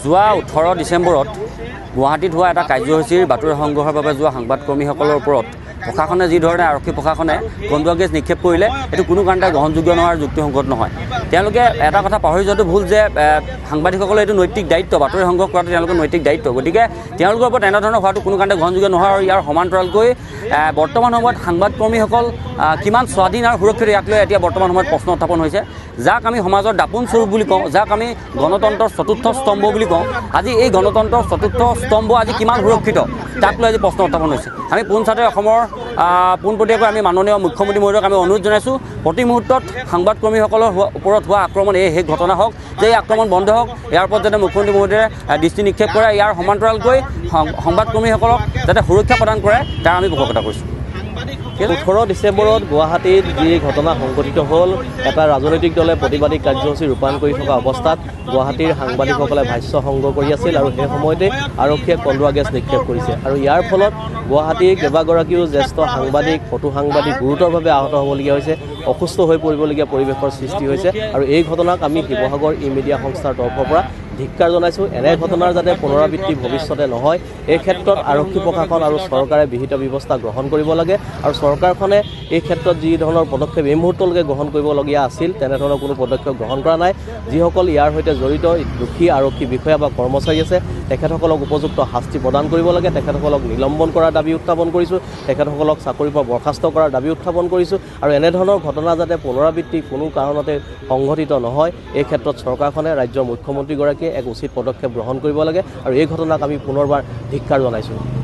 যোৱা 18 ডিচেম্বৰত গুৱাহাটীত হোৱা এটা কাৰ্যসূচীৰ বাতৰি সংগ্ৰহৰ বাবে যোৱা সাংবাদিককৰ্মীসকলৰ ওপৰত প্ৰশাসনে যি ধৰণে আৰক্ষী প্ৰশাসনে কন্দুৱা গেছ নিক্ষেপ কৰিলে এইটো কোনো কাৰণতে গ্ৰহণযোগ্য নহয়, যুক্তিসংগত নহয়। তেওঁলোকে এটা কথা পাহৰি যোৱাটো ভুল যে সাংবাদিকসকলে এইটো নৈতিক দায়িত্ব, বাতৰি সংগ্ৰহ কৰাটো তেওঁলোকৰ নৈতিক দায়িত্ব। গতিকে তেওঁলোকৰ ওপৰত এনেধৰণৰ হোৱাটো কোনো কাৰণতে গ্ৰহণযোগ্য নহয়। আৰু ইয়াৰ সমান্তৰালকৈ বৰ্তমান সময়ত সাংবাদিককৰ্মীসকল কিমান স্বাধীন আৰু সুৰক্ষিত ইয়াক লৈ এতিয়া বৰ্তমান সময়ত প্ৰশ্ন উত্থাপন হৈছে। যাক আমি সমাজৰ দাপোন স্বৰূপ বুলি কওঁ, যাক আমি গণতন্ত্ৰৰ চতুৰ্থ স্তম্ভ বুলি কওঁ, আজি এই গণতন্ত্ৰৰ চতুৰ্থ স্তম্ভ আজি কিমান সুৰক্ষিত তাক লৈ আজি প্ৰশ্ন উত্থাপন হৈছে। আমি পোনছাতে অসমৰ পোনপটীয়াকৈ আমি মাননীয় মুখ্যমন্ত্ৰী মহোদয়ক আমি অনুৰোধ জনাইছোঁ, প্ৰতি মুহূৰ্তত সাংবাদিককৰ্মীসকলৰ ওপৰত হোৱা আক্ৰমণ সেই ঘটনা হওক, যে এই আক্ৰমণ বন্ধ হওক, ইয়াৰ ওপৰত যাতে মুখ্যমন্ত্ৰী মহোদয়ে দৃষ্টি নিক্ষেপ কৰে, ইয়াৰ সমান্তৰালকৈ সংবাদকৰ্মীসকলক যাতে সুৰক্ষা প্ৰদান কৰে তাৰ আমি পোষকতা কৰিছোঁ। 18 ডিচেম্বৰত গুৱাহাটীত যি ঘটনা সংঘটিত হ'ল, এটা ৰাজনৈতিক দলে প্ৰতিবাদী কাৰ্যসূচী ৰূপায়ণ কৰি থকা অৱস্থাত গুৱাহাটীৰ সাংবাদিকসকলে ভাষ্য সংগ্ৰহ কৰি আছিল আৰু সেই সময়তে আৰক্ষীয়ে কন্দুৱা গেছ নিক্ষেপ কৰিছে। আৰু ইয়াৰ ফলত গুৱাহাটীৰ কেইবাগৰাকীও জ্যেষ্ঠ সাংবাদিক, ফটো সাংবাদিক গুৰুতৰভাৱে আহত হ'বলগীয়া হৈছে, অসুস্থ হৈ পৰিবলগীয়া পৰিৱেশৰ সৃষ্টি হৈছে। আৰু এই ঘটনাক আমি শিৱসাগৰ ই মিডিয়া সংস্থাৰ তৰফৰ পৰা ধিক্কাৰ জনাইছোঁ। এনে ঘটনাৰ যাতে পুনৰাবৃত্তি ভৱিষ্যতে নহয়, এই ক্ষেত্ৰত আৰক্ষী প্ৰশাসন আৰু চৰকাৰে বিহিত ব্যৱস্থা গ্ৰহণ কৰিব লাগে। আৰু চৰকাৰখনে এই ক্ষেত্ৰত যি ধৰণৰ পদক্ষেপ এই মুহূৰ্তলৈকে গ্ৰহণ কৰিবলগীয়া আছিল, তেনেধৰণৰ কোনো পদক্ষেপ গ্ৰহণ কৰা নাই। যিসকল ইয়াৰ সৈতে জড়িত দোষী আৰক্ষী বিষয়া বা কৰ্মচাৰী আছে, তেখেতসকলক উপযুক্ত শাস্তি প্ৰদান কৰিব লাগে। তেখেতসকলক নিলম্বন কৰাৰ দাবী উত্থাপন কৰিছোঁ, তেখেতসকলক চাকৰিৰ পৰা বৰ্খাস্ত কৰাৰ দাবী উত্থাপন কৰিছোঁ। আৰু এনেধৰণৰ ঘটনা যাতে পুনৰাবৃত্তি কোনো কাৰণতে সংঘটিত নহয়, এই ক্ষেত্ৰত চৰকাৰখনে, ৰাজ্যৰ মুখ্যমন্ত্ৰীগৰাকীয়ে এক উচিত পদক্ষেপ গ্ৰহণ কৰিব লাগে। আৰু এই ঘটনাক আমি পুনৰবাৰ ধিক্কাৰ জনাইছোঁ।